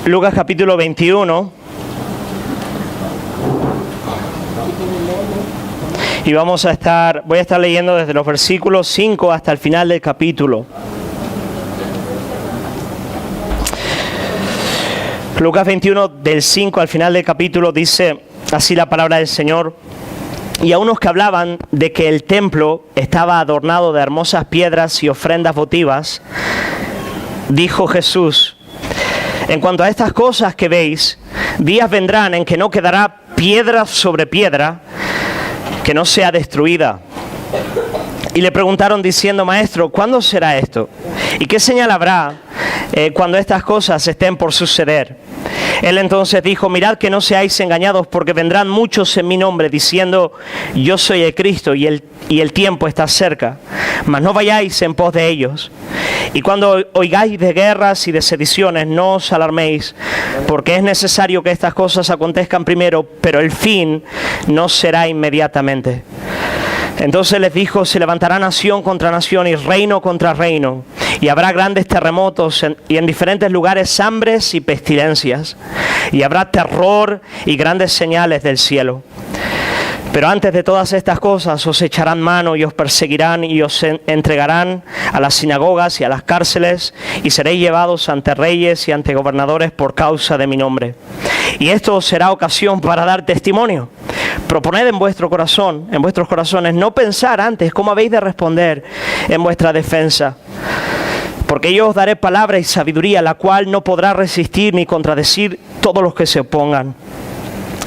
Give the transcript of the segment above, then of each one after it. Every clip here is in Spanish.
Lucas capítulo 21. Y voy a estar leyendo desde los versículos 5 hasta el final del capítulo. Lucas 21, del 5 al final del capítulo, dice así la palabra del Señor. Y a unos que hablaban de que el templo estaba adornado de hermosas piedras y ofrendas votivas, dijo Jesús: en cuanto a estas cosas que veis, días vendrán en que no quedará piedra sobre piedra que no sea destruida. Y le preguntaron diciendo: Maestro, ¿cuándo será esto? ¿Y qué señal habrá cuando estas cosas estén por suceder? Él entonces dijo: mirad que no seáis engañados, porque vendrán muchos en mi nombre diciendo: yo soy el Cristo, y el tiempo está cerca. Mas no vayáis en pos de ellos. Y cuando oigáis de guerras y de sediciones, no os alarméis, porque es necesario que estas cosas acontezcan primero, pero el fin no será inmediatamente. Entonces les dijo: se levantará nación contra nación y reino contra reino, y habrá grandes terremotos y en diferentes lugares hambres y pestilencias, y habrá terror y grandes señales del cielo. Pero antes de todas estas cosas os echarán mano y os perseguirán y os entregarán a las sinagogas y a las cárceles, y seréis llevados ante reyes y ante gobernadores por causa de mi nombre. Y esto os será ocasión para dar testimonio. Proponed en vuestros corazones, no pensar antes cómo habéis de responder en vuestra defensa. Porque yo os daré palabra y sabiduría, la cual no podrá resistir ni contradecir todos los que se opongan.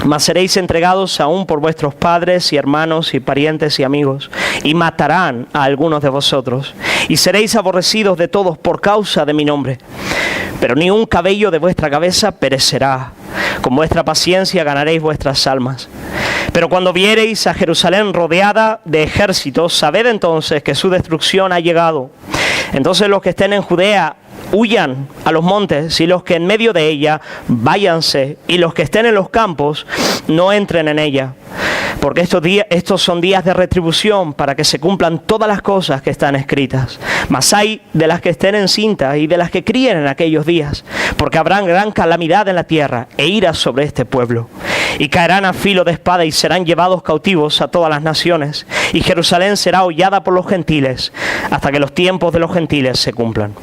Mas seréis entregados aún por vuestros padres y hermanos y parientes y amigos, y matarán a algunos de vosotros, y seréis aborrecidos de todos por causa de mi nombre. Pero ni un cabello de vuestra cabeza perecerá. Con vuestra paciencia ganaréis vuestras almas. Pero cuando viereis a Jerusalén rodeada de ejércitos, sabed entonces que su destrucción ha llegado. Entonces los que estén en Judea huyan a los montes, y los que en medio de ella váyanse, y los que estén en los campos no entren en ella. Porque estos son días de retribución, para que se cumplan todas las cosas que están escritas. Mas hay de las que estén encintas y de las que críen en aquellos días, porque habrá gran calamidad en la tierra e ira sobre este pueblo. Y caerán a filo de espada y serán llevados cautivos a todas las naciones. Y Jerusalén será hollada por los gentiles, hasta que los tiempos de los gentiles se cumplan.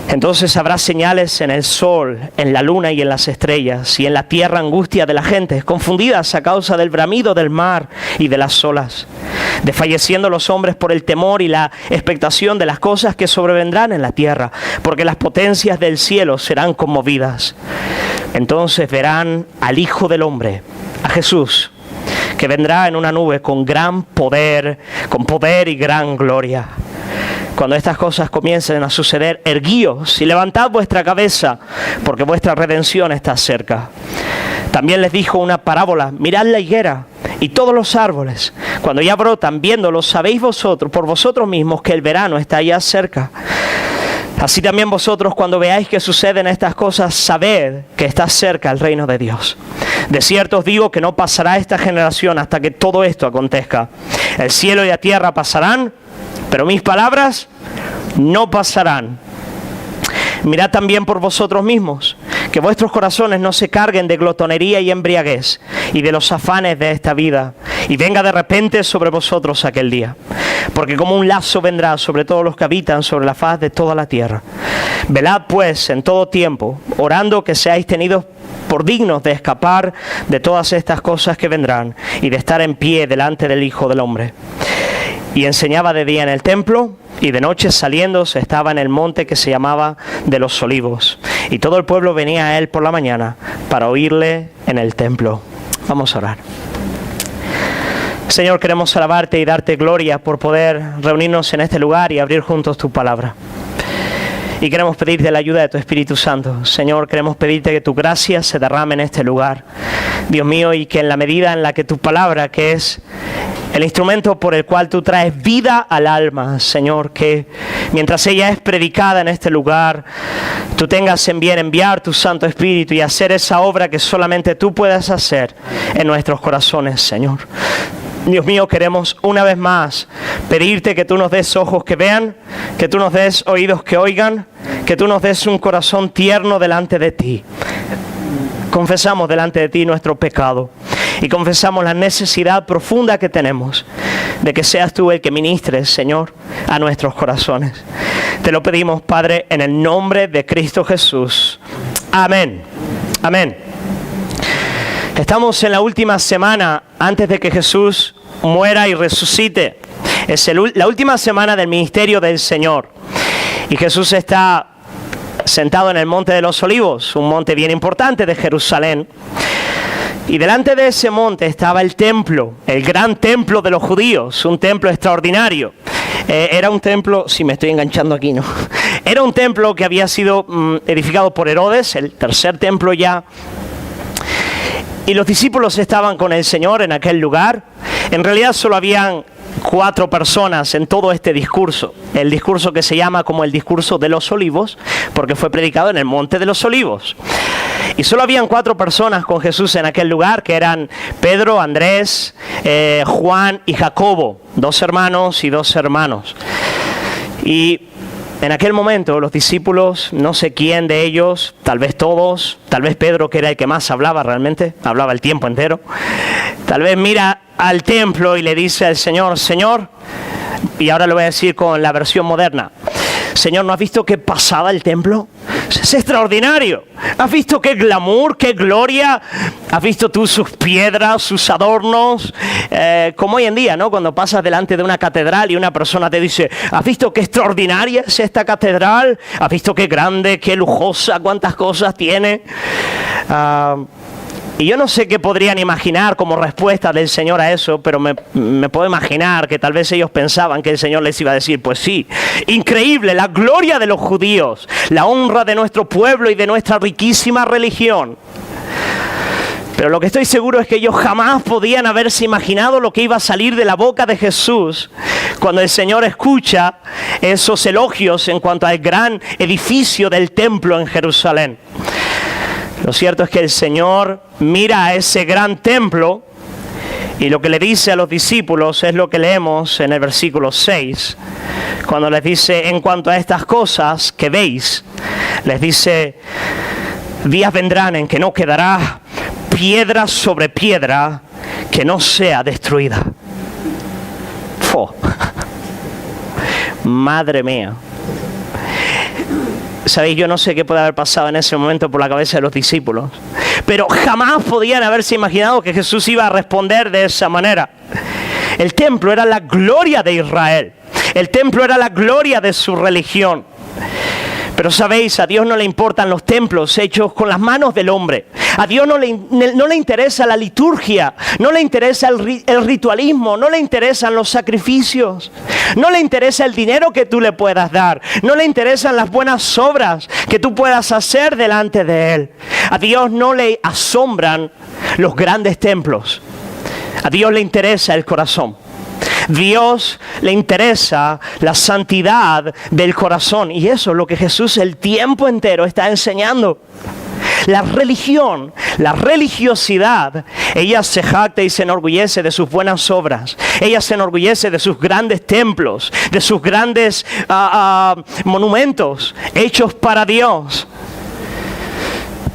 Entonces habrá señales en el sol, en la luna y en las estrellas, y en la tierra angustia de la gente, confundidas a causa del bramido del mar y de las olas, desfalleciendo los hombres por el temor y la expectación de las cosas que sobrevendrán en la tierra, porque las potencias del cielo serán conmovidas. Entonces verán al Hijo del Hombre, a Jesús, que vendrá en una nube con poder y gran gloria. Cuando estas cosas comiencen a suceder, erguíos y levantad vuestra cabeza, porque vuestra redención está cerca. También les dijo una parábola: mirad la higuera y todos los árboles. Cuando ya brotan, viéndolos, sabéis vosotros, por vosotros mismos, que el verano está ya cerca. Así también vosotros, cuando veáis que suceden estas cosas, sabed que está cerca el reino de Dios. De cierto os digo que no pasará esta generación hasta que todo esto acontezca. El cielo y la tierra pasarán, pero mis palabras no pasarán. Mirad también por vosotros mismos, que vuestros corazones no se carguen de glotonería y embriaguez, y de los afanes de esta vida, y venga de repente sobre vosotros aquel día. Porque como un lazo vendrá sobre todos los que habitan sobre la faz de toda la tierra. Velad pues en todo tiempo, orando que seáis tenidos por dignos de escapar de todas estas cosas que vendrán, y de estar en pie delante del Hijo del Hombre. Y enseñaba de día en el templo, y de noche saliendo se estaba en el monte que se llamaba de los Olivos. Y todo el pueblo venía a él por la mañana para oírle en el templo. Vamos a orar. Señor, queremos alabarte y darte gloria por poder reunirnos en este lugar y abrir juntos tu palabra. Y queremos pedirte la ayuda de tu Espíritu Santo. Señor, queremos pedirte que tu gracia se derrame en este lugar. Dios mío, y que en la medida en la que tu palabra, que es el instrumento por el cual tú traes vida al alma, Señor, que mientras ella es predicada en este lugar, tú tengas en bien enviar tu Santo Espíritu y hacer esa obra que solamente tú puedes hacer en nuestros corazones, Señor. Dios mío, queremos una vez más pedirte que tú nos des ojos que vean, que tú nos des oídos que oigan, que tú nos des un corazón tierno delante de ti. Confesamos delante de ti nuestro pecado y confesamos la necesidad profunda que tenemos de que seas tú el que ministres, Señor, a nuestros corazones. Te lo pedimos, Padre, en el nombre de Cristo Jesús. Amén. Amén. Estamos en la última semana antes de que Jesús muera y resucite. Es la última semana del ministerio del Señor. Y Jesús está sentado en el Monte de los Olivos, un monte bien importante de Jerusalén. Y delante de ese monte estaba el templo, el gran templo de los judíos, un templo extraordinario. Era un templo, si me estoy enganchando aquí, ¿no? Era un templo que había sido edificado por Herodes, el tercer templo ya. Y los discípulos estaban con el Señor en aquel lugar. En realidad solo habían 4 personas en todo este discurso. El discurso que se llama como el discurso de los olivos, porque fue predicado en el Monte de los Olivos. Y solo habían 4 personas con Jesús en aquel lugar, que eran Pedro, Andrés, Juan y Jacobo, 2 hermanos y 2 hermanos. Y en aquel momento los discípulos, no sé quién de ellos, tal vez todos, tal vez Pedro, que era el que más hablaba realmente, hablaba el tiempo entero, tal vez mira al templo y le dice al Señor, Señor, y ahora lo voy a decir con la versión moderna, Señor, ¿no has visto qué pasada el templo? Es extraordinario. ¿Has visto qué glamour, qué gloria? ¿Has visto tú sus piedras, sus adornos? Como hoy en día, ¿no? Cuando pasas delante de una catedral y una persona te dice, ¿has visto qué extraordinaria es esta catedral? ¿Has visto qué grande, qué lujosa, cuántas cosas tiene? Y yo no sé qué podrían imaginar como respuesta del Señor a eso, pero me puedo imaginar que tal vez ellos pensaban que el Señor les iba a decir, pues sí, increíble, la gloria de los judíos, la honra de nuestro pueblo y de nuestra riquísima religión. Pero lo que estoy seguro es que ellos jamás podían haberse imaginado lo que iba a salir de la boca de Jesús cuando el Señor escucha esos elogios en cuanto al gran edificio del templo en Jerusalén. Lo cierto es que el Señor mira a ese gran templo y lo que le dice a los discípulos es lo que leemos en el versículo 6. Cuando les dice, en cuanto a estas cosas que veis, les dice, días vendrán en que no quedará piedra sobre piedra que no sea destruida. ¡Oh! Madre mía. Sabéis, yo no sé qué puede haber pasado en ese momento por la cabeza de los discípulos, pero jamás podían haberse imaginado que Jesús iba a responder de esa manera. El templo era la gloria de Israel, el templo era la gloria de su religión. Pero sabéis, a Dios no le importan los templos hechos con las manos del hombre. A Dios no le interesa la liturgia, no le interesa el ritualismo, no le interesan los sacrificios, no le interesa el dinero que tú le puedas dar, no le interesan las buenas obras que tú puedas hacer delante de Él. A Dios no le asombran los grandes templos, a Dios le interesa el corazón. Dios le interesa la santidad del corazón y eso es lo que Jesús el tiempo entero está enseñando. La religión, la religiosidad, ella se jacta y se enorgullece de sus buenas obras. Ella se enorgullece de sus grandes templos, de sus grandes monumentos hechos para Dios.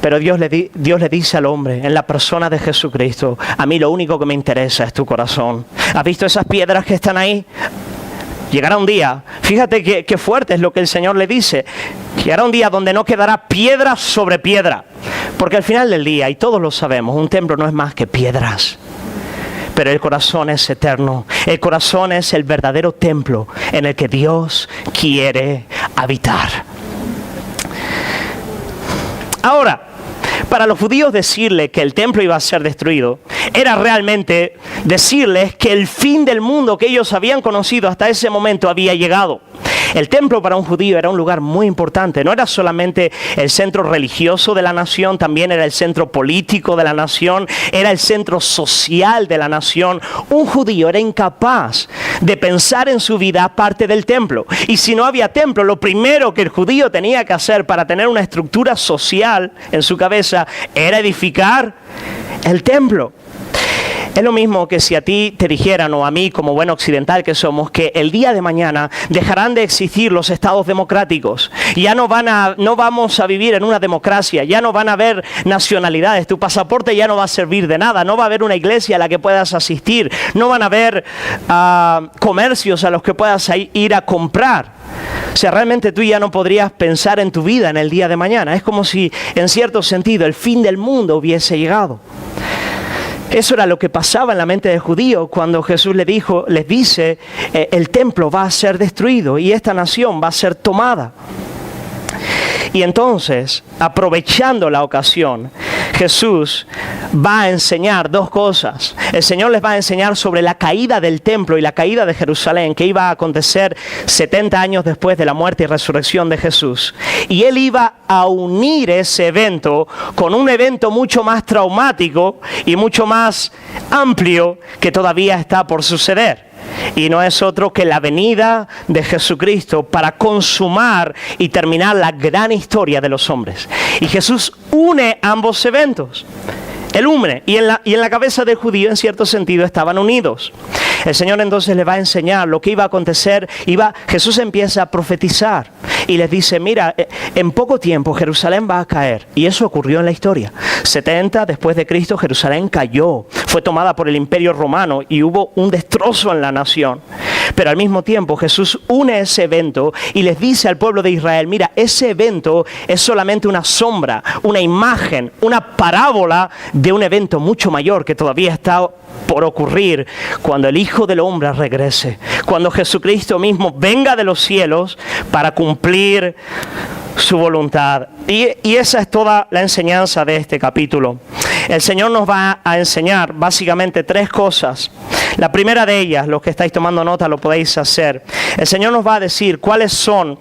Pero Dios le dice al hombre, en la persona de Jesucristo, a mí lo único que me interesa es tu corazón. ¿Has visto esas piedras que están ahí? Llegará un día, fíjate qué fuerte es lo que el Señor le dice, llegará un día donde no quedará piedra sobre piedra. Porque al final del día, y todos lo sabemos, un templo no es más que piedras. Pero el corazón es eterno, el corazón es el verdadero templo en el que Dios quiere habitar. Ahora, para los judíos decirle que el templo iba a ser destruido era realmente decirles que el fin del mundo que ellos habían conocido hasta ese momento había llegado. El templo para un judío era un lugar muy importante, no era solamente el centro religioso de la nación, también era el centro político de la nación, era el centro social de la nación. Un judío era incapaz de pensar en su vida aparte del templo. Y si no había templo, lo primero que el judío tenía que hacer para tener una estructura social en su cabeza era edificar el templo. Es lo mismo que si a ti te dijeran, o a mí como buen occidental que somos, que el día de mañana dejarán de existir los estados democráticos. Ya no vamos a vivir en una democracia, ya no van a haber nacionalidades, tu pasaporte ya no va a servir de nada, no va a haber una iglesia a la que puedas asistir, no van a haber comercios a los que puedas ir a comprar. O sea, realmente tú ya no podrías pensar en tu vida en el día de mañana. Es como si, en cierto sentido, el fin del mundo hubiese llegado. Eso era lo que pasaba en la mente del judío cuando Jesús les dice, el templo va a ser destruido y esta nación va a ser tomada. Y entonces, aprovechando la ocasión, Jesús va a enseñar dos cosas. El Señor les va a enseñar sobre la caída del templo y la caída de Jerusalén, que iba a acontecer 70 años después de la muerte y resurrección de Jesús. Y Él iba a unir ese evento con un evento mucho más traumático y mucho más amplio que todavía está por suceder. Y no es otro que la venida de Jesucristo para consumar y terminar la gran historia de los hombres. Y Jesús une ambos eventos. Él une, y en la cabeza del judío, en cierto sentido, estaban unidos. El Señor entonces les va a enseñar lo que iba a acontecer. Jesús empieza a profetizar y les dice, mira, en poco tiempo Jerusalén va a caer. Y eso ocurrió en la historia. 70 después de Cristo, Jerusalén cayó. Fue tomada por el Imperio Romano y hubo un destrozo en la nación. Pero al mismo tiempo Jesús une ese evento y les dice al pueblo de Israel, mira, ese evento es solamente una sombra, una imagen, una parábola de un evento mucho mayor que todavía está por ocurrir cuando el Hijo del Hombre regrese, cuando Jesucristo mismo venga de los cielos para cumplir su voluntad. Y esa es toda la enseñanza de este capítulo. El Señor nos va a enseñar básicamente tres cosas. La primera de ellas, los que estáis tomando nota lo podéis hacer. El Señor nos va a decir cuáles son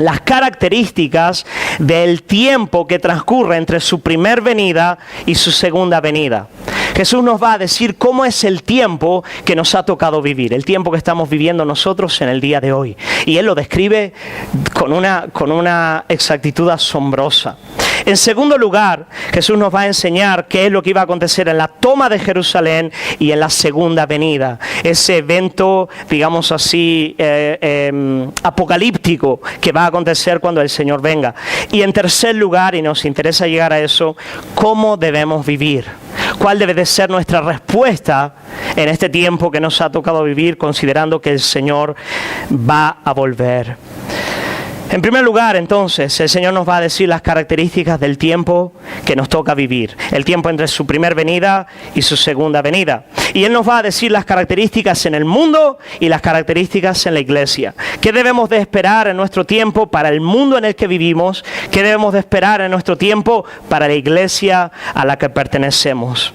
las características del tiempo que transcurre entre su primer venida y su segunda venida. Jesús nos va a decir cómo es el tiempo que nos ha tocado vivir, el tiempo que estamos viviendo nosotros en el día de hoy. Y Él lo describe con una exactitud asombrosa. En segundo lugar, Jesús nos va a enseñar qué es lo que iba a acontecer en la toma de Jerusalén y en la segunda venida. Ese evento, digamos así, apocalíptico que va a acontecer cuando el Señor venga. Y en tercer lugar, y nos interesa llegar a eso, cómo debemos vivir. ¿Cuál debe de ser nuestra respuesta en este tiempo que nos ha tocado vivir, considerando que el Señor va a volver? En primer lugar, entonces, el Señor nos va a decir las características del tiempo que nos toca vivir. El tiempo entre su primer venida y su segunda venida. Y Él nos va a decir las características en el mundo y las características en la iglesia. ¿Qué debemos de esperar en nuestro tiempo para el mundo en el que vivimos? ¿Qué debemos de esperar en nuestro tiempo para la iglesia a la que pertenecemos?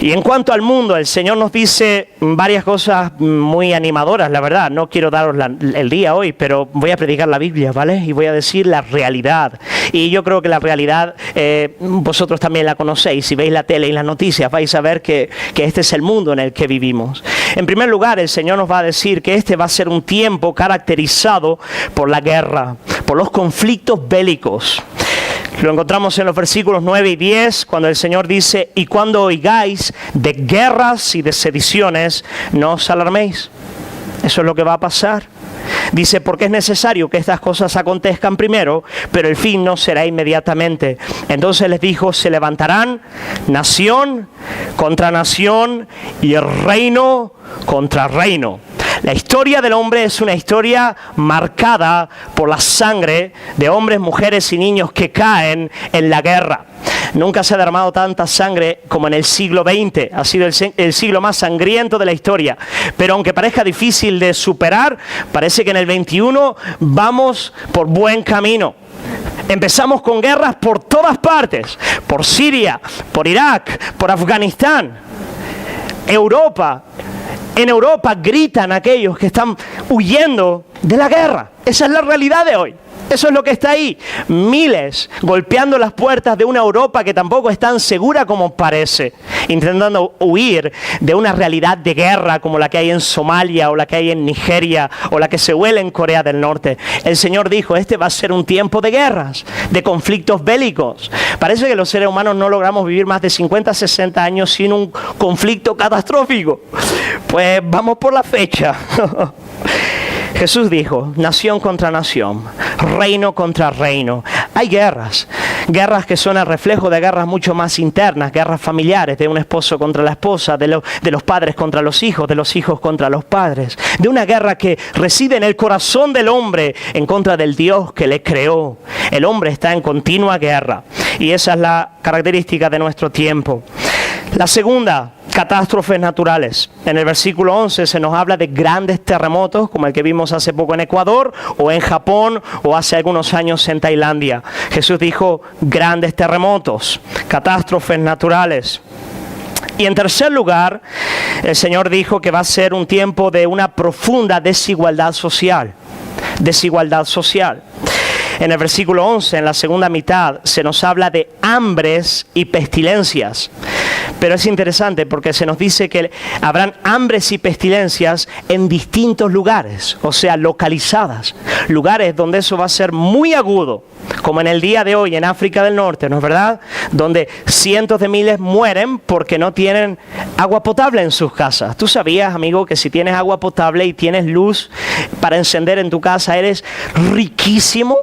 Y en cuanto al mundo, el Señor nos dice varias cosas muy animadoras, la verdad. No quiero daros el día hoy, pero voy a predicar la Biblia, ¿vale? Y voy a decir la realidad. Y yo creo que la realidad, vosotros también la conocéis. Si veis la tele y las noticias, vais a ver que este es el mundo en el que vivimos. En primer lugar, el Señor nos va a decir que este va a ser un tiempo caracterizado por la guerra, por los conflictos bélicos. Lo encontramos en los versículos 9 y 10, cuando el Señor dice, y cuando oigáis de guerras y de sediciones, no os alarméis. Eso es lo que va a pasar. Dice, porque es necesario que estas cosas acontezcan primero, pero el fin no será inmediatamente. Entonces les dijo, se levantarán nación contra nación y reino contra reino. La historia del hombre es una historia marcada por la sangre de hombres, mujeres y niños que caen en la guerra. Nunca se ha derramado tanta sangre como en el siglo XX. Ha sido el siglo más sangriento de la historia. Pero aunque parezca difícil de superar, parece que en el 21 vamos por buen camino. Empezamos con guerras por todas partes. Por Siria, por Irak, por Afganistán, Europa. En Europa gritan aquellos que están huyendo de la guerra. Esa es la realidad de hoy. Eso es lo que está ahí. Miles golpeando las puertas de una Europa que tampoco es tan segura como parece, intentando huir de una realidad de guerra como la que hay en Somalia o la que hay en Nigeria o la que se huele en Corea del Norte. El Señor dijo, este va a ser un tiempo de guerras, de conflictos bélicos. Parece que los seres humanos no logramos vivir más de 50, 60 años sin un conflicto catastrófico. Pues vamos por la fecha. Jesús dijo, nación contra nación, reino contra reino. Hay guerras que son el reflejo de guerras mucho más internas, guerras familiares, de un esposo contra la esposa, de los padres contra los hijos, de los hijos contra los padres, de una guerra que reside en el corazón del hombre en contra del Dios que le creó. El hombre está en continua guerra y esa es la característica de nuestro tiempo. La segunda, catástrofes naturales. En el versículo 11 se nos habla de grandes terremotos, como el que vimos hace poco en Ecuador, o en Japón, o hace algunos años en Tailandia. Jesús dijo grandes terremotos, catástrofes naturales. Y en tercer lugar, el Señor dijo que va a ser un tiempo de una profunda desigualdad social. Desigualdad social. En el versículo 11, en la segunda mitad, se nos habla de hambres y pestilencias. Pero es interesante porque se nos dice que habrán hambres y pestilencias en distintos lugares, o sea, localizadas. Lugares donde eso va a ser muy agudo, como en el día de hoy en África del Norte, ¿no es verdad? Donde cientos de miles mueren porque no tienen agua potable en sus casas. ¿Tú sabías, amigo, que si tienes agua potable y tienes luz para encender en tu casa, eres riquísimo?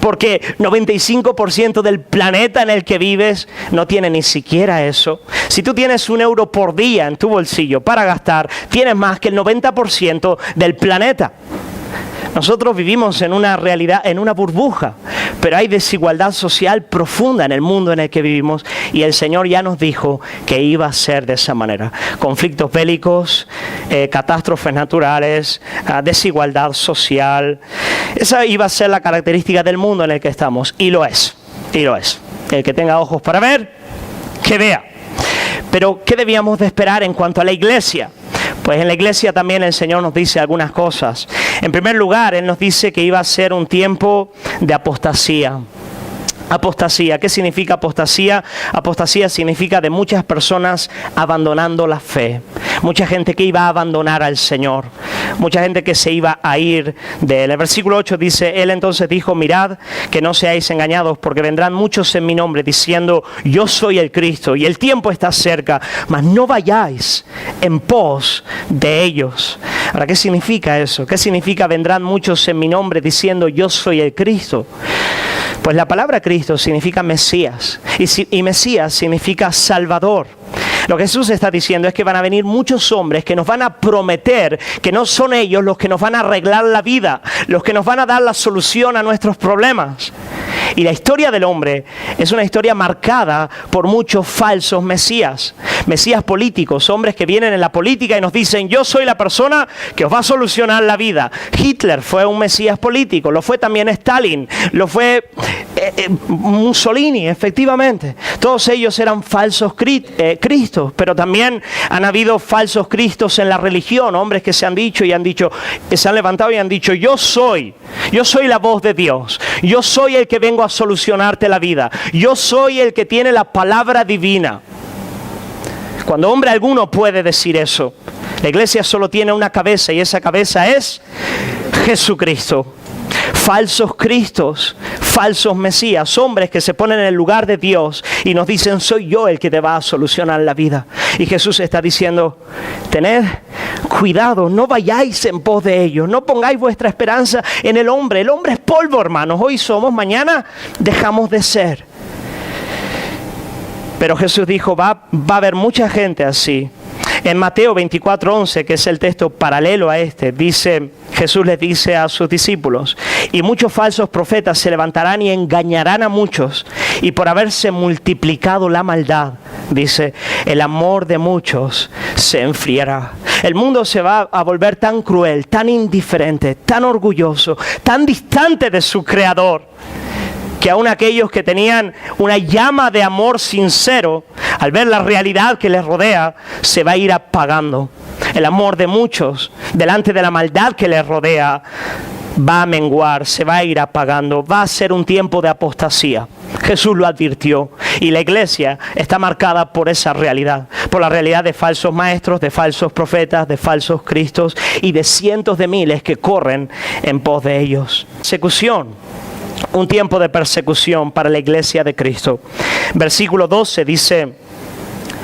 Porque 95% del planeta en el que vives no tiene ni siquiera eso. Si tú tienes €1 por día en tu bolsillo para gastar, tienes más que el 90% del planeta. Nosotros vivimos en una realidad, en una burbuja, pero hay desigualdad social profunda en el mundo en el que vivimos y el Señor ya nos dijo que iba a ser de esa manera. Conflictos bélicos, catástrofes naturales, desigualdad social. Esa iba a ser la característica del mundo en el que estamos y lo es, y lo es. El que tenga ojos para ver, que vea. Pero, ¿qué debíamos de esperar en cuanto a la iglesia? Pues en la iglesia también el Señor nos dice algunas cosas. En primer lugar, Él nos dice que iba a ser un tiempo de apostasía. Apostasía. ¿Qué significa apostasía? Apostasía significa de muchas personas abandonando la fe. Mucha gente que iba a abandonar al Señor. Mucha gente que se iba a ir de Él. El versículo 8 dice, Él entonces dijo, mirad que no seáis engañados, porque vendrán muchos en mi nombre diciendo, yo soy el Cristo y el tiempo está cerca, mas no vayáis en pos de ellos. Ahora, ¿qué significa eso? ¿Qué significa vendrán muchos en mi nombre diciendo, yo soy el Cristo? Pues la palabra Cristo significa Mesías y Mesías significa Salvador. Lo que Jesús está diciendo es que van a venir muchos hombres que nos van a prometer que no son ellos los que nos van a arreglar la vida, los que nos van a dar la solución a nuestros problemas. Y la historia del hombre es una historia marcada por muchos falsos mesías, mesías políticos, hombres que vienen en la política y nos dicen, yo soy la persona que os va a solucionar la vida. Hitler fue un mesías político, lo fue también Stalin, lo fue Mussolini, efectivamente. Todos ellos eran falsos cristos, pero también han habido falsos cristos en la religión, hombres que se han dicho y han dicho, se han levantado y han dicho, yo soy la voz de Dios, yo soy el que vengo a solucionarte la vida, yo soy el que tiene la palabra divina. Cuando hombre alguno puede decir eso, la iglesia solo tiene una cabeza y esa cabeza es Jesucristo. Falsos cristos, falsos mesías, hombres que se ponen en el lugar de Dios y nos dicen, soy yo el que te va a solucionar la vida. Y Jesús está diciendo, tened cuidado, no vayáis en pos de ellos, no pongáis vuestra esperanza en el hombre. El hombre es polvo, hermanos, hoy somos, mañana dejamos de ser. Pero Jesús dijo, va a haber mucha gente así. En Mateo 24:11, que es el texto paralelo a este, Jesús les dice a sus discípulos, y muchos falsos profetas se levantarán y engañarán a muchos, y por haberse multiplicado la maldad, dice, el amor de muchos se enfriará. El mundo se va a volver tan cruel, tan indiferente, tan orgulloso, tan distante de su Creador, que aún aquellos que tenían una llama de amor sincero, al ver la realidad que les rodea, se va a ir apagando. El amor de muchos, delante de la maldad que les rodea, va a menguar, se va a ir apagando, va a ser un tiempo de apostasía. Jesús lo advirtió y la iglesia está marcada por esa realidad, por la realidad de falsos maestros, de falsos profetas, de falsos cristos y de cientos de miles que corren en pos de ellos. Persecución, un tiempo de persecución para la iglesia de Cristo. Versículo 12 dice: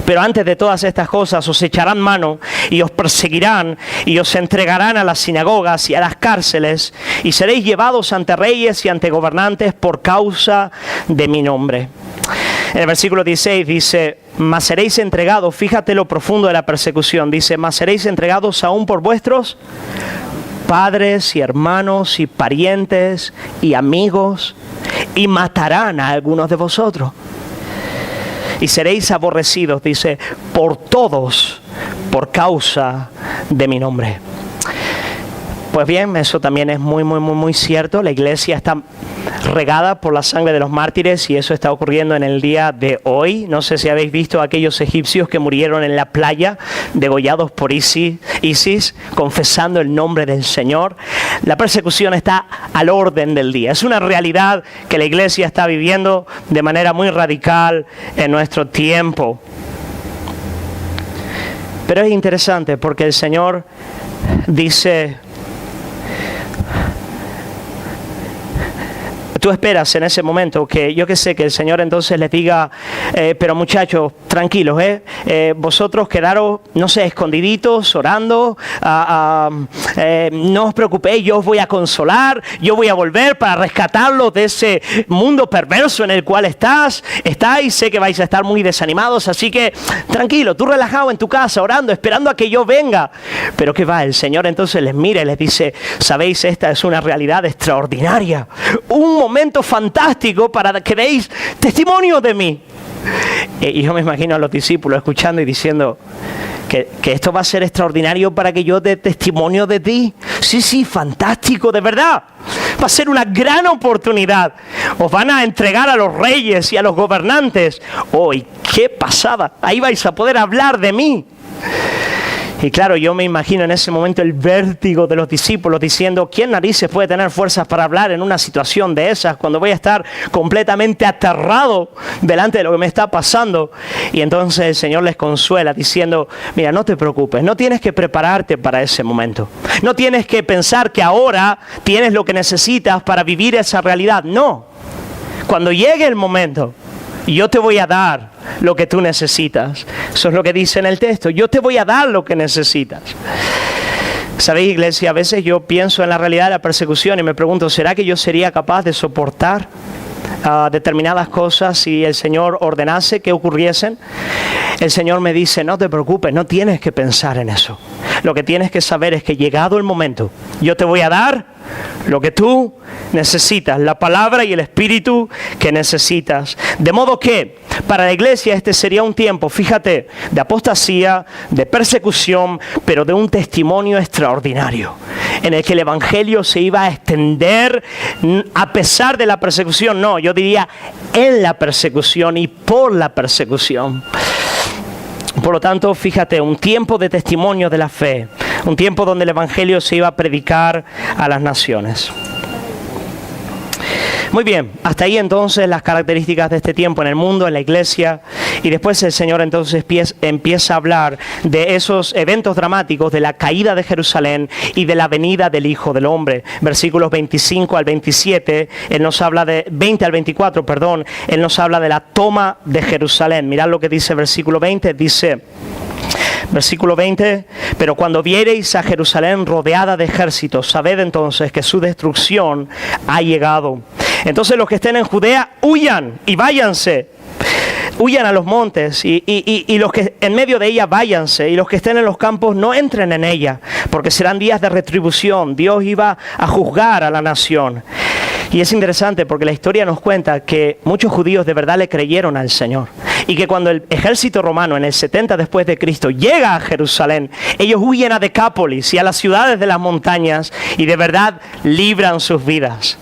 pero antes de todas estas cosas os echarán mano y os perseguirán y os entregarán a las sinagogas y a las cárceles y seréis llevados ante reyes y ante gobernantes por causa de mi nombre. En el versículo 16 dice: mas seréis entregados, fíjate lo profundo de la persecución, dice: mas seréis entregados aún por vuestros padres y hermanos y parientes y amigos y matarán a algunos de vosotros. Y seréis aborrecidos, dice, por todos, por causa de mi nombre. Pues bien, eso también es muy cierto. La iglesia está regada por la sangre de los mártires y eso está ocurriendo en el día de hoy. No sé si habéis visto a aquellos egipcios que murieron en la playa, degollados por Isis, confesando el nombre del Señor. La persecución está al orden del día. Es una realidad que la iglesia está viviendo de manera muy radical en nuestro tiempo. Pero es interesante porque el Señor dice: tú esperas en ese momento que, yo que sé, que el Señor entonces les diga, pero muchachos, tranquilos, vosotros quedaros, no sé, escondiditos, orando, no os preocupéis, yo os voy a consolar, yo voy a volver para rescatarlos de ese mundo perverso en el cual estáis, sé que vais a estar muy desanimados, así que tranquilo, tú relajado en tu casa, orando, esperando a que yo venga. Pero ¿qué va? El Señor entonces les mira y les dice: sabéis, esta es una realidad extraordinaria, un momento fantástico para que deis testimonio de mí. Y yo me imagino a los discípulos escuchando y diciendo que esto va a ser extraordinario para que yo dé testimonio de ti. Sí, fantástico, de verdad. Va a ser una gran oportunidad. Os van a entregar a los reyes y a los gobernantes. ¡Oh, qué pasada! Ahí vais a poder hablar de mí. Y claro, yo me imagino en ese momento el vértigo de los discípulos diciendo: ¿quién narices puede tener fuerzas para hablar en una situación de esas cuando voy a estar completamente aterrado delante de lo que me está pasando? Y entonces el Señor les consuela diciendo: mira, no te preocupes, no tienes que prepararte para ese momento. No tienes que pensar que ahora tienes lo que necesitas para vivir esa realidad. No, cuando llegue el momento, yo te voy a dar lo que tú necesitas. Eso es lo que dice en el texto. Yo te voy a dar lo que necesitas. ¿Sabéis, iglesia? A veces yo pienso en la realidad de la persecución y me pregunto: ¿será que yo sería capaz de soportar determinadas cosas si el Señor ordenase que ocurriesen? El Señor me dice: no te preocupes, no tienes que pensar en eso. Lo que tienes que saber es que llegado el momento, yo te voy a dar lo que tú necesitas, la palabra y el espíritu que necesitas. De modo que para la iglesia este sería un tiempo, fíjate, de apostasía, de persecución, pero de un testimonio extraordinario, en el que el evangelio se iba a extender a pesar de la persecución. No, yo diría en la persecución y por la persecución. Por lo tanto, fíjate, un tiempo de testimonio de la fe, un tiempo donde el evangelio se iba a predicar a las naciones. Muy bien, hasta ahí entonces las características de este tiempo en el mundo, en la iglesia, y después el Señor entonces empieza a hablar de esos eventos dramáticos, de la caída de Jerusalén y de la venida del Hijo del Hombre. Versículos 25 al 27, Él nos habla de 20 al 24, perdón, Él nos habla de la toma de Jerusalén. Mirad lo que dice el versículo 20, dice... Versículo 20, pero cuando viereis a Jerusalén rodeada de ejércitos, sabed entonces que su destrucción ha llegado. Entonces los que estén en Judea, huyan y váyanse. Huyan a los montes y los que en medio de ella váyanse, y los que estén en los campos no entren en ella, porque serán días de retribución. Dios iba a juzgar a la nación. Y es interesante porque la historia nos cuenta que muchos judíos de verdad le creyeron al Señor. Y que cuando el ejército romano en el 70 después de Cristo llega a Jerusalén, ellos huyen a Decápolis y a las ciudades de las montañas y de verdad libran sus vidas.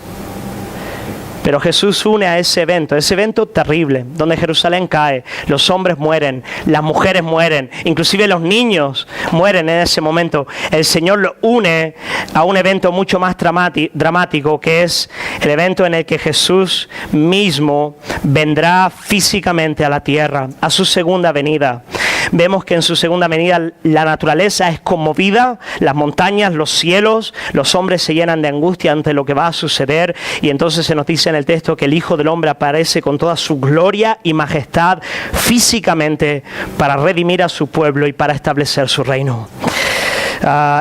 Pero Jesús une a ese evento terrible, donde Jerusalén cae, los hombres mueren, las mujeres mueren, inclusive los niños mueren en ese momento. El Señor lo une a un evento mucho más dramático, que es el evento en el que Jesús mismo vendrá físicamente a la tierra, a su segunda venida. Vemos que en su segunda venida la naturaleza es conmovida, las montañas, los cielos, los hombres se llenan de angustia ante lo que va a suceder, y entonces se nos dice en el texto que el Hijo del Hombre aparece con toda su gloria y majestad físicamente para redimir a su pueblo y para establecer su reino.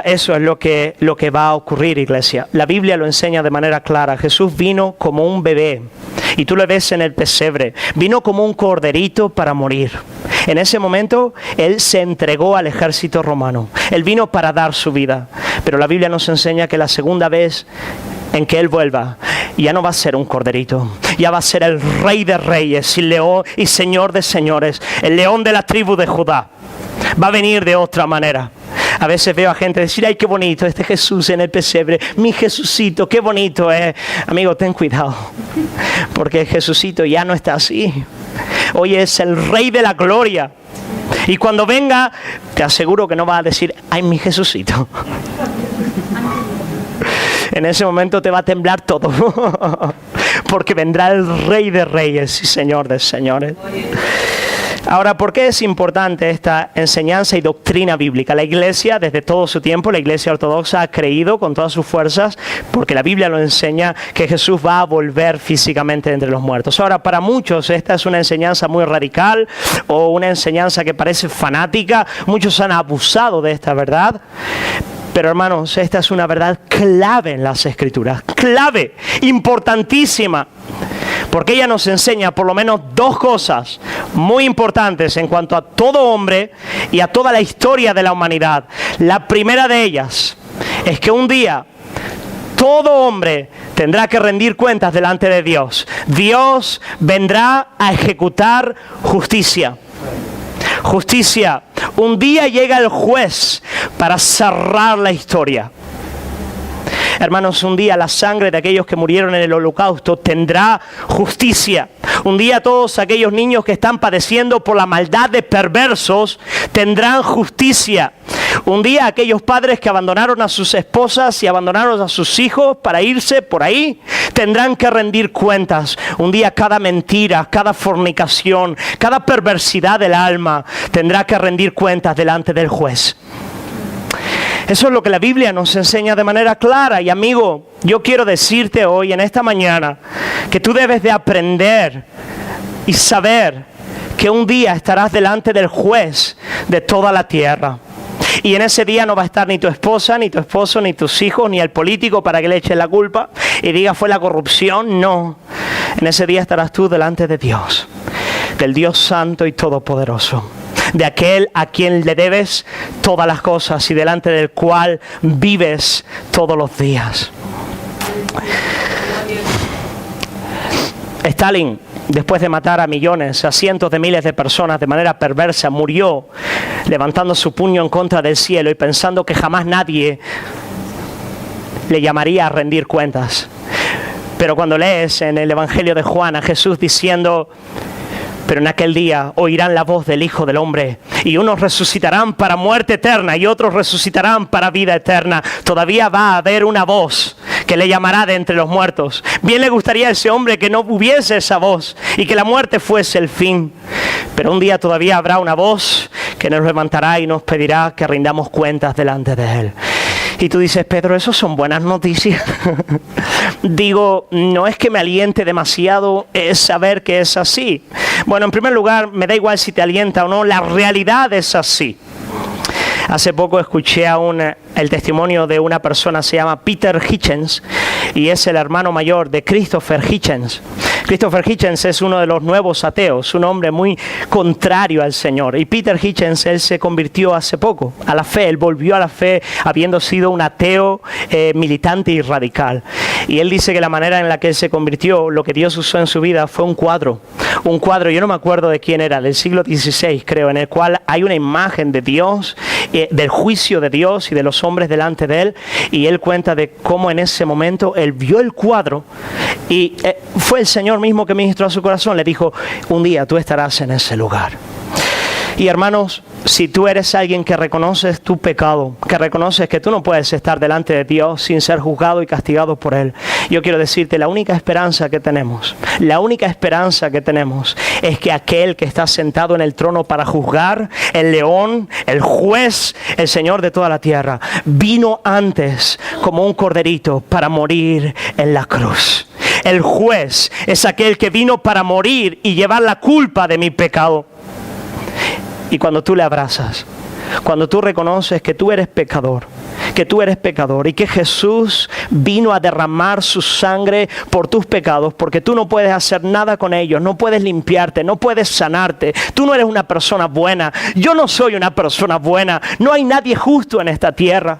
Eso es lo que va a ocurrir, iglesia. La Biblia lo enseña de manera clara. Jesús vino como un bebé, y tú lo ves en el pesebre. Vino como un corderito para morir. En ese momento, Él se entregó al ejército romano. Él vino para dar su vida. Pero la Biblia nos enseña que la segunda vez en que Él vuelva, ya no va a ser un corderito, ya va a ser el Rey de Reyes y León y Señor de Señores, el León de la tribu de Judá. Va a venir de otra manera. A veces veo a gente decir: ay, qué bonito este Jesús en el pesebre, mi Jesucito, qué bonito es. Amigo, ten cuidado, porque Jesucito ya no está así. Hoy es el Rey de la Gloria. Y cuando venga, te aseguro que no va a decir: ay, mi Jesucito. En ese momento te va a temblar todo, porque vendrá el Rey de Reyes y Señor de Señores. Ahora, ¿por qué es importante esta enseñanza y doctrina bíblica? La Iglesia, desde todo su tiempo, la Iglesia ortodoxa ha creído con todas sus fuerzas, porque la Biblia lo enseña, que Jesús va a volver físicamente entre los muertos. Ahora, para muchos esta es una enseñanza muy radical o una enseñanza que parece fanática. Muchos han abusado de esta verdad. Pero hermanos, esta es una verdad clave en las Escrituras, clave, importantísima, porque ella nos enseña por lo menos dos cosas muy importantes en cuanto a todo hombre y a toda la historia de la humanidad. La primera de ellas es que un día todo hombre tendrá que rendir cuentas delante de Dios. Dios vendrá a ejecutar justicia. Justicia. Un día llega el juez para cerrar la historia. Hermanos, un día la sangre de aquellos que murieron en el holocausto tendrá justicia. Un día todos aquellos niños que están padeciendo por la maldad de perversos tendrán justicia. Un día aquellos padres que abandonaron a sus esposas y abandonaron a sus hijos para irse por ahí tendrán que rendir cuentas. Un día cada mentira, cada fornicación, cada perversidad del alma tendrá que rendir cuentas delante del juez. Eso es lo que la Biblia nos enseña de manera clara. Y amigo, yo quiero decirte hoy, en esta mañana, que tú debes de aprender y saber que un día estarás delante del juez de toda la tierra. Y en ese día no va a estar ni tu esposa, ni tu esposo, ni tus hijos, ni el político para que le eches la culpa y diga fue la corrupción. No, en ese día estarás tú delante de Dios, del Dios santo y todopoderoso, de aquel a quien le debes todas las cosas y delante del cual vives todos los días. Stalin, después de matar a millones, a cientos de miles de personas de manera perversa, murió levantando su puño en contra del cielo y pensando que jamás nadie le llamaría a rendir cuentas. Pero cuando lees en el Evangelio de Juan a Jesús diciendo: pero en aquel día oirán la voz del Hijo del Hombre, y unos resucitarán para muerte eterna y otros resucitarán para vida eterna. Todavía va a haber una voz que le llamará de entre los muertos. Bien le gustaría a ese hombre que no hubiese esa voz y que la muerte fuese el fin. Pero un día todavía habrá una voz que nos levantará y nos pedirá que rindamos cuentas delante de Él. Y tú dices: Pedro, ¿eso son buenas noticias? Digo, no es que me aliente demasiado saber que es así. Bueno, en primer lugar, me da igual si te alienta o no, la realidad es así. Hace poco escuché el testimonio de una persona, se llama Peter Hitchens, y es el hermano mayor de Christopher Hitchens. Christopher Hitchens es uno de los nuevos ateos, un hombre muy contrario al Señor. Y Peter Hitchens, él se convirtió hace poco a la fe, él volvió a la fe habiendo sido un ateo militante y radical. Y él dice que la manera en la que él se convirtió, lo que Dios usó en su vida fue un cuadro, yo no me acuerdo de quién era, del siglo XVI creo, en el cual hay una imagen de Dios del juicio de Dios y de los hombres delante de Él, y Él cuenta de cómo en ese momento Él vio el cuadro y fue el Señor mismo que ministró a su corazón. Le dijo, un día tú estarás en ese lugar. Y hermanos, si tú eres alguien que reconoces tu pecado, que reconoces que tú no puedes estar delante de Dios sin ser juzgado y castigado por Él, yo quiero decirte, la única esperanza que tenemos es que aquel que está sentado en el trono para juzgar, el león, el juez, el Señor de toda la tierra, vino antes como un corderito para morir en la cruz. El juez es aquel que vino para morir y llevar la culpa de mi pecado. Y cuando tú le abrazas, cuando tú reconoces que tú eres pecador y que Jesús vino a derramar su sangre por tus pecados, porque tú no puedes hacer nada con ellos, no puedes limpiarte, no puedes sanarte, tú no eres una persona buena, yo no soy una persona buena, no hay nadie justo en esta tierra.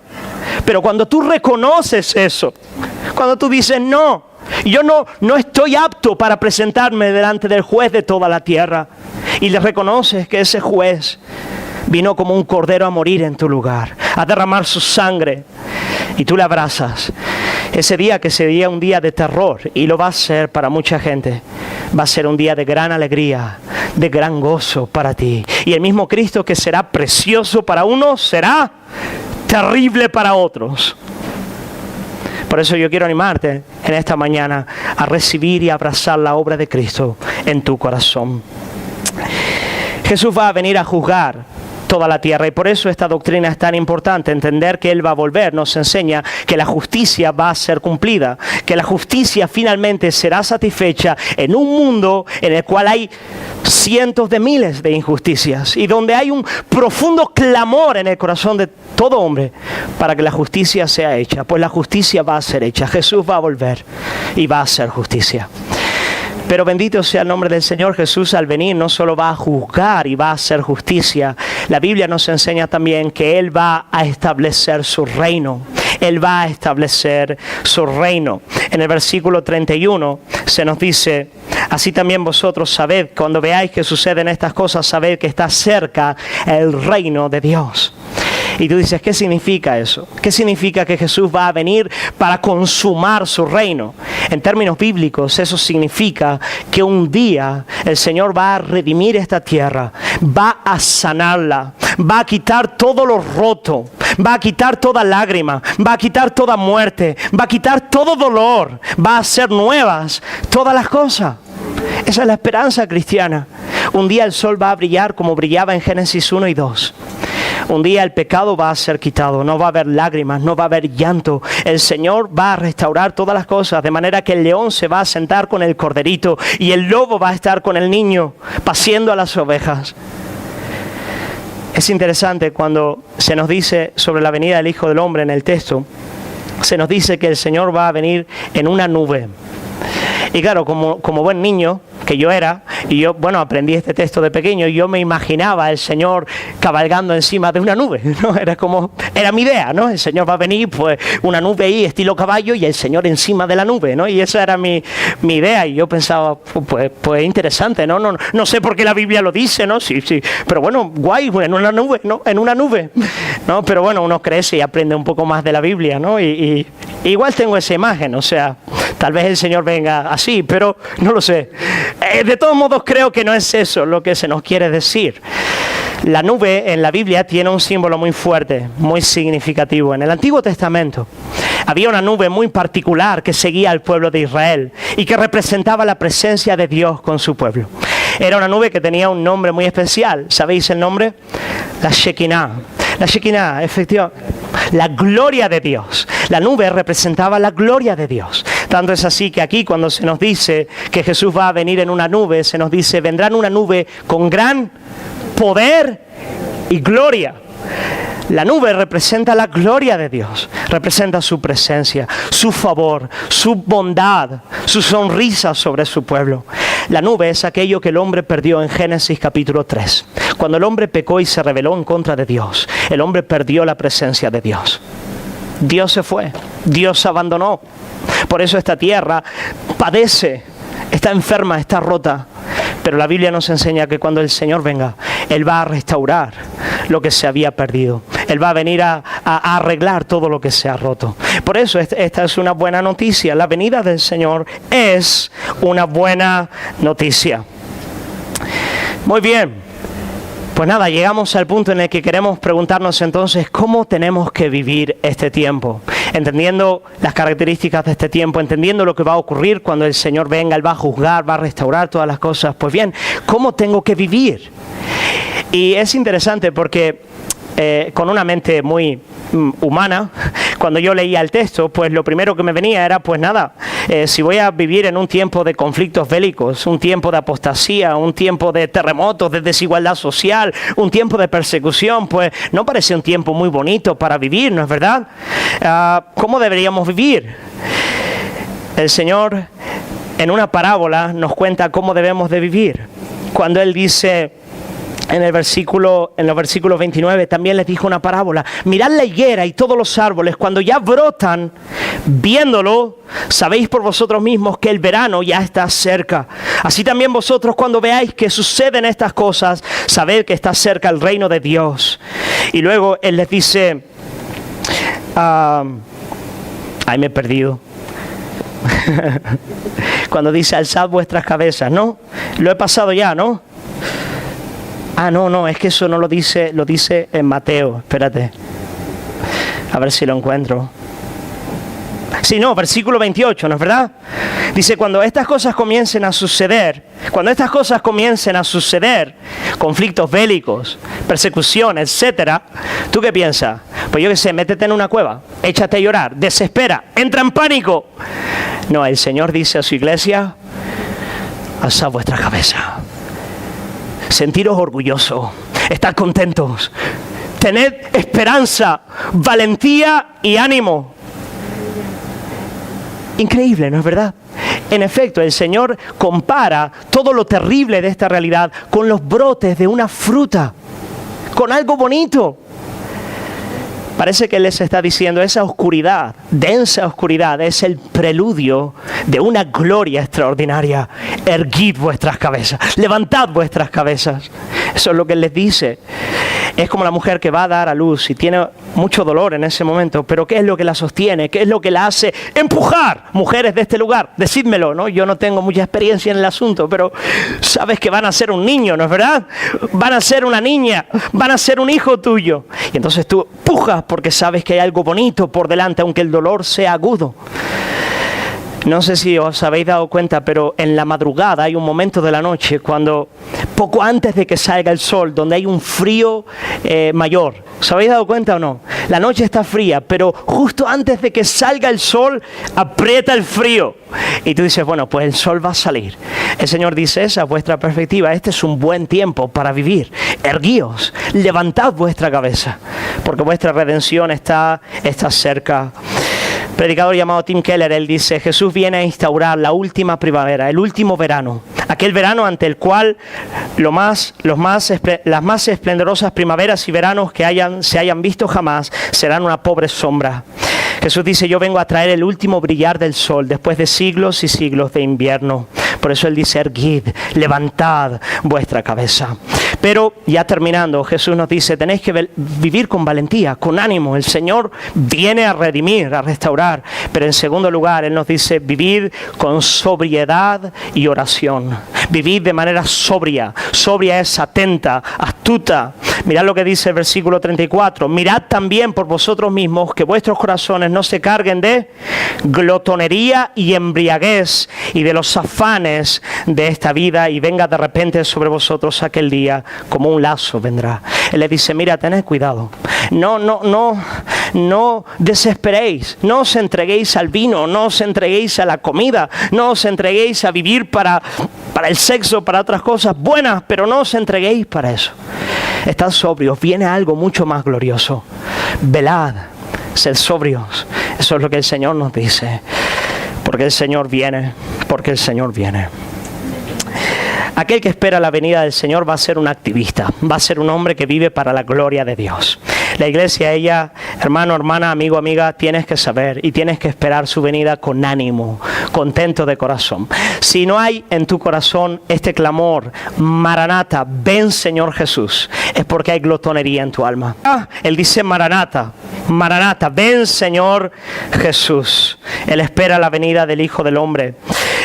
Pero cuando tú reconoces eso, cuando tú dices no, yo no estoy apto para presentarme delante del juez de toda la tierra, y le reconoces que ese juez vino como un cordero a morir en tu lugar, a derramar su sangre, y tú le abrazas, ese día que sería un día de terror, y lo va a ser para mucha gente, va a ser un día de gran alegría, de gran gozo para ti. Y el mismo Cristo que será precioso para unos, será terrible para otros. Por eso yo quiero animarte en esta mañana a recibir y abrazar la obra de Cristo en tu corazón. Jesús va a venir a juzgar toda la tierra, y por eso esta doctrina es tan importante. Entender que Él va a volver nos enseña que la justicia va a ser cumplida, que la justicia finalmente será satisfecha en un mundo en el cual hay cientos de miles de injusticias y donde hay un profundo clamor en el corazón de todo hombre para que la justicia sea hecha. Pues la justicia va a ser hecha, Jesús va a volver y va a hacer justicia. Pero bendito sea el nombre del Señor. Jesús al venir no solo va a juzgar y va a hacer justicia. La Biblia nos enseña también que Él va a establecer su reino. Él va a establecer su reino. En el versículo 31 se nos dice, así también vosotros sabed, cuando veáis que suceden estas cosas, sabed que está cerca el reino de Dios. Y tú dices, ¿qué significa eso? ¿Qué significa que Jesús va a venir para consumar su reino? En términos bíblicos, eso significa que un día el Señor va a redimir esta tierra, va a sanarla, va a quitar todo lo roto, va a quitar toda lágrima, va a quitar toda muerte, va a quitar todo dolor, va a hacer nuevas todas las cosas. Esa es la esperanza cristiana. Un día el sol va a brillar como brillaba en Génesis 1 y 2. Un día el pecado va a ser quitado, no va a haber lágrimas, no va a haber llanto. El Señor va a restaurar todas las cosas, de manera que el león se va a sentar con el corderito y el lobo va a estar con el niño, paciendo a las ovejas. Es interesante cuando se nos dice sobre la venida del Hijo del Hombre en el texto, se nos dice que el Señor va a venir en una nube. Y claro, como buen niño que yo era, y yo, aprendí este texto de pequeño, y yo me imaginaba el Señor cabalgando encima de una nube, ¿no? Era mi idea, ¿no? El Señor va a venir, pues, una nube ahí, estilo caballo, y el Señor encima de la nube, ¿no? Y esa era mi idea, y yo pensaba, pues interesante, ¿no? No sé por qué la Biblia lo dice, ¿no? Sí, pero bueno, guay, en una nube, ¿no? En una nube, ¿no? Pero bueno, uno crece y aprende un poco más de la Biblia, ¿no? Y igual tengo esa imagen, o sea, tal vez el Señor venga así, pero no lo sé. De todos modos, creo que no es eso lo que se nos quiere decir. La nube en la Biblia tiene un símbolo muy fuerte, muy significativo. En el Antiguo Testamento había una nube muy particular que seguía al pueblo de Israel y que representaba la presencia de Dios con su pueblo. Era una nube que tenía un nombre muy especial. ¿Sabéis el nombre? La Shekinah. La Shekinah, efectivamente, la gloria de Dios. La nube representaba la gloria de Dios. Tanto es así que aquí cuando se nos dice que Jesús va a venir en una nube, se nos dice, vendrá en una nube con gran poder y gloria. La nube representa la gloria de Dios, representa su presencia, su favor, su bondad, su sonrisa sobre su pueblo. La nube es aquello que el hombre perdió en Génesis capítulo 3. Cuando el hombre pecó y se rebeló en contra de Dios, el hombre perdió la presencia de Dios. Dios se fue, Dios abandonó. Por eso esta tierra padece, está enferma, está rota. Pero la Biblia nos enseña que cuando el Señor venga, Él va a restaurar lo que se había perdido. Él va a venir a arreglar todo lo que se ha roto. Por eso esta es una buena noticia. La venida del Señor es una buena noticia. Muy bien. Pues nada, llegamos al punto en el que queremos preguntarnos entonces cómo tenemos que vivir este tiempo, entendiendo las características de este tiempo, entendiendo lo que va a ocurrir cuando el Señor venga. Él va a juzgar, va a restaurar todas las cosas. Pues bien, ¿cómo tengo que vivir? Y es interesante porque con una mente muy humana, cuando yo leía el texto, pues lo primero que me venía era, pues nada, si voy a vivir en un tiempo de conflictos bélicos, un tiempo de apostasía, un tiempo de terremotos, de desigualdad social, un tiempo de persecución, pues no parece un tiempo muy bonito para vivir, ¿no es verdad? ¿Cómo deberíamos vivir? El Señor en una parábola nos cuenta cómo debemos de vivir. Cuando Él dice en los versículos 29, también les dijo una parábola. Mirad la higuera y todos los árboles, cuando ya brotan, viéndolo, sabéis por vosotros mismos que el verano ya está cerca. Así también vosotros, cuando veáis que suceden estas cosas, sabed que está cerca el reino de Dios. Y luego Él les dice, ay, me he perdido. Cuando dice, alzad vuestras cabezas, ¿no? Lo he pasado ya, ¿no? No, es que eso no lo dice en Mateo. Espérate, a ver si lo encuentro. Sí, no, versículo 28, ¿no es verdad? Dice, cuando estas cosas comiencen a suceder, conflictos bélicos, persecución, etcétera, ¿tú qué piensas? Pues yo qué sé, métete en una cueva, échate a llorar, desespera, entra en pánico. No, el Señor dice a su iglesia, alzad vuestra cabeza. Sentiros orgullosos, estad contentos, tened esperanza, valentía y ánimo. Increíble, ¿no es verdad? En efecto, el Señor compara todo lo terrible de esta realidad con los brotes de una fruta, con algo bonito. Parece que Él les está diciendo, esa oscuridad, densa oscuridad, es el preludio de una gloria extraordinaria. Erguid vuestras cabezas, levantad vuestras cabezas. Eso es lo que Él les dice. Es como la mujer que va a dar a luz y tiene mucho dolor en ese momento, pero ¿qué es lo que la sostiene? ¿Qué es lo que la hace empujar? Mujeres de este lugar, decídmelo, ¿no? Yo no tengo mucha experiencia en el asunto, pero sabes que van a ser un niño, ¿no es verdad? Van a ser una niña, van a ser un hijo tuyo. Y entonces tú empujas porque sabes que hay algo bonito por delante, aunque el dolor sea agudo. No sé si os habéis dado cuenta, pero en la madrugada hay un momento de la noche cuando, poco antes de que salga el sol, donde hay un frío mayor. ¿Os habéis dado cuenta o no? La noche está fría, pero justo antes de que salga el sol, aprieta el frío. Y tú dices, bueno, pues el sol va a salir. El Señor dice, esa es vuestra perspectiva, este es un buen tiempo para vivir. Erguíos, levantad vuestra cabeza, porque vuestra redención está cerca. Predicador llamado Tim Keller, él dice, Jesús viene a instaurar la última primavera, el último verano, aquel verano ante el cual las más esplendorosas primaveras y veranos que se hayan visto jamás serán una pobre sombra. Jesús dice, yo vengo a traer el último brillar del sol después de siglos y siglos de invierno. Por eso Él dice, erguid, levantad vuestra cabeza. Pero ya terminando, Jesús nos dice, tenéis que vivir con valentía, con ánimo. El Señor viene a redimir, a restaurar. Pero en segundo lugar, Él nos dice, vivid con sobriedad y oración. Vivid de manera sobria. Sobria es atenta, astuta. Mirad lo que dice el versículo 34. Mirad también por vosotros mismos que vuestros corazones no se carguen de glotonería y embriaguez y de los afanes de esta vida, y venga de repente sobre vosotros aquel día como un lazo vendrá. Él le dice, mira, tened cuidado. No desesperéis, no os entreguéis al vino, no os entreguéis a la comida, no os entreguéis a vivir para el sexo, para otras cosas buenas, pero no os entreguéis para eso. Estad sobrios, viene algo mucho más glorioso. Velad, sed sobrios. Eso es lo que el Señor nos dice. Porque el Señor viene, porque el Señor viene. Aquel que espera la venida del Señor va a ser un activista, va a ser un hombre que vive para la gloria de Dios. La iglesia, ella, hermano, hermana, amigo, amiga, tienes que saber y tienes que esperar su venida con ánimo, contento de corazón. Si no hay en tu corazón este clamor, Maranata, ven Señor Jesús, es porque hay glotonería en tu alma. Él dice Maranata, Maranata, ven Señor Jesús. Él espera la venida del Hijo del Hombre.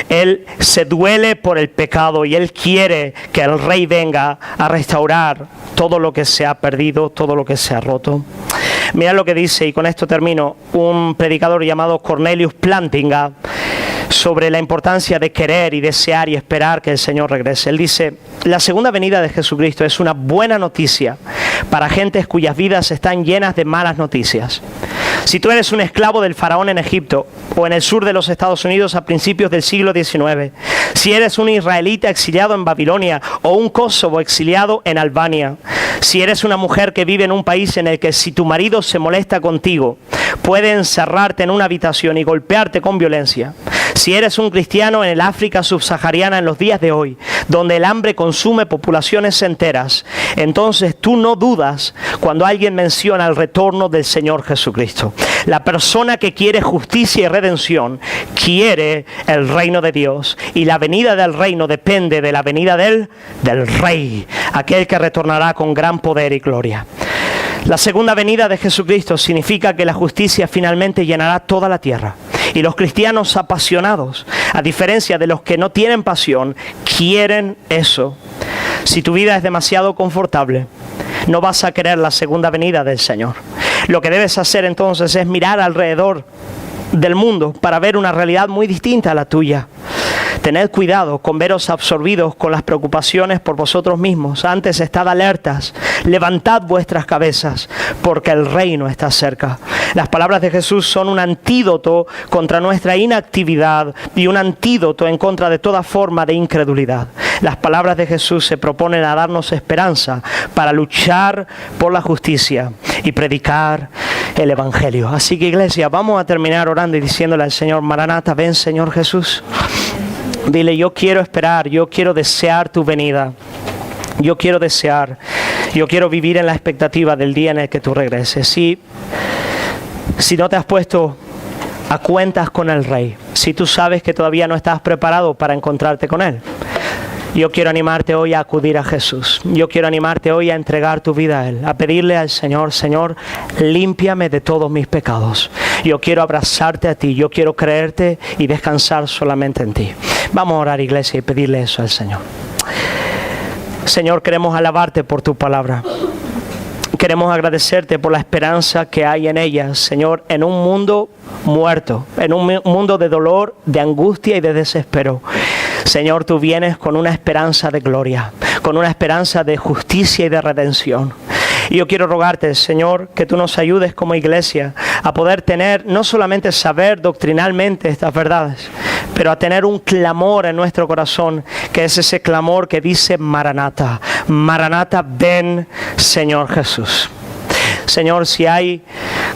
Él se duele por el pecado y Él quiere que el Rey venga a restaurar todo lo que se ha perdido, todo lo que se ha roto. Mira lo que dice, y con esto termino, un predicador llamado Cornelius Plantinga, sobre la importancia de querer y desear y esperar que el Señor regrese. Él dice, la segunda venida de Jesucristo es una buena noticia para gentes cuyas vidas están llenas de malas noticias. Si tú eres un esclavo del faraón en Egipto o en el sur de los Estados Unidos a principios del siglo XIX, si eres un israelita exiliado en Babilonia o un kosovo exiliado en Albania, si eres una mujer que vive en un país en el que si tu marido se molesta contigo, puede encerrarte en una habitación y golpearte con violencia, si eres un cristiano en el África subsahariana en los días de hoy, donde el hambre consume poblaciones enteras, entonces tú no dudas cuando alguien menciona el retorno del Señor Jesucristo. La persona que quiere justicia y redención quiere el reino de Dios, y la venida del reino depende de la venida del Rey, aquel que retornará con gran poder y gloria. La segunda venida de Jesucristo significa que la justicia finalmente llenará toda la tierra. Y los cristianos apasionados, a diferencia de los que no tienen pasión, quieren eso. Si tu vida es demasiado confortable, no vas a querer la segunda venida del Señor. Lo que debes hacer entonces es mirar alrededor del mundo para ver una realidad muy distinta a la tuya. Tened cuidado con veros absorbidos con las preocupaciones por vosotros mismos. Antes estad alertas, levantad vuestras cabezas, porque el reino está cerca. Las palabras de Jesús son un antídoto contra nuestra inactividad y un antídoto en contra de toda forma de incredulidad. Las palabras de Jesús se proponen a darnos esperanza para luchar por la justicia y predicar el Evangelio. Así que, iglesia, vamos a terminar orando y diciéndole al Señor, Maranata, ven Señor Jesús. Dile, yo quiero esperar, yo quiero desear tu venida. Yo quiero desear, yo quiero vivir en la expectativa del día en el que tú regreses. Si no te has puesto a cuentas con el Rey, si tú sabes que todavía no estás preparado para encontrarte con Él, yo quiero animarte hoy a acudir a Jesús. Yo quiero animarte hoy a entregar tu vida a Él, a pedirle al Señor, Señor, límpiame de todos mis pecados. Yo quiero abrazarte a ti, yo quiero creerte y descansar solamente en ti. Vamos a orar, iglesia, y pedirle eso al Señor. Señor, queremos alabarte por tu palabra. Queremos agradecerte por la esperanza que hay en ella, Señor, en un mundo muerto, en un mundo de dolor, de angustia y de desespero. Señor, tú vienes con una esperanza de gloria, con una esperanza de justicia y de redención. Y yo quiero rogarte, Señor, que tú nos ayudes como iglesia a poder tener, no solamente saber doctrinalmente estas verdades, pero a tener un clamor en nuestro corazón, que es ese clamor que dice Maranata, Maranata, ven Señor Jesús. Señor, si hay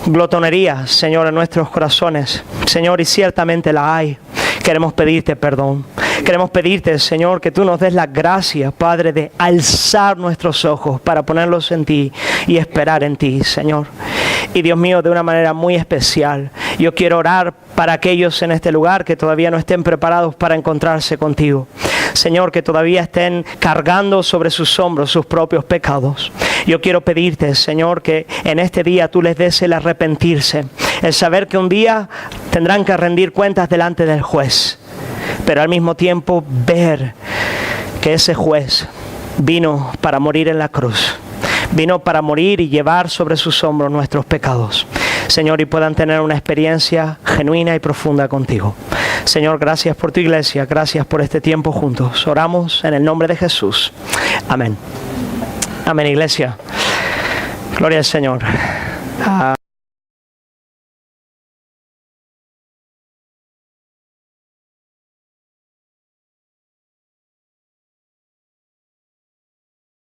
glotonería, Señor, en nuestros corazones, Señor, y ciertamente la hay, queremos pedirte perdón. Queremos pedirte, Señor, que tú nos des la gracia, Padre, de alzar nuestros ojos para ponerlos en ti y esperar en ti, Señor. Y Dios mío, de una manera muy especial, yo quiero orar para aquellos en este lugar que todavía no estén preparados para encontrarse contigo. Señor, que todavía estén cargando sobre sus hombros sus propios pecados. Yo quiero pedirte, Señor, que en este día tú les des el arrepentirse, el saber que un día tendrán que rendir cuentas delante del juez, pero al mismo tiempo ver que ese juez vino para morir en la cruz, vino para morir y llevar sobre sus hombros nuestros pecados, Señor, y puedan tener una experiencia genuina y profunda contigo. Señor, gracias por tu iglesia, gracias por este tiempo juntos. Oramos en el nombre de Jesús. Amén. Amén, iglesia. Gloria al Señor.